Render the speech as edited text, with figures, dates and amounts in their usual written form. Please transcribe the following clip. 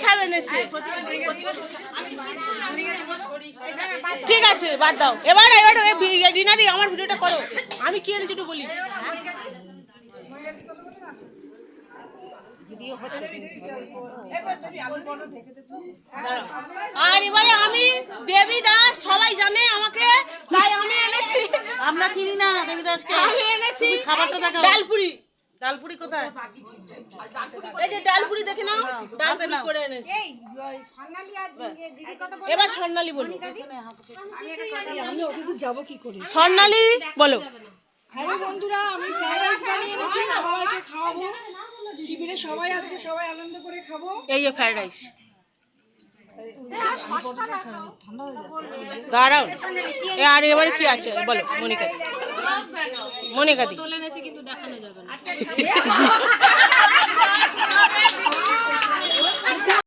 ছাপ এনেছে। ঠিক আছে বাদ দাও, এবার রিনাদি আমার ভিডিওটা করো, আমি কি এনেছি একটু বলি। আর এবারে আমি দেবী দাস, সবাই জানে আমাকে, তাই আমি এনেছি। আমরা চিনি না দেবী দাসকে। আমি এনেছি খাবারটা দেখাও। ডালপুরি। ডালপুরি কোথায়? এই যে ডালপুরি দেখে নাও, ডালপুরি করে এনেছি। এবার স্বর্ণালী বলো। আমি ওদিকে যাবো কি করে? স্বর্ণালী বলো। হ্যালো বন্ধুরা, আমি ফ্রাইড রাইস বানিয়ে এনেছি, সবাইকে খাওয়াবো। শিবিরে সবাই আজকে সবাই আনন্দ করে খাবো। এই যে ফ্রাইড রাইস, দাঁড়াও। আর এবারে কি আছে বলো মনিকা, মনিকা দি। কিন্তু দেখানো যাবে না।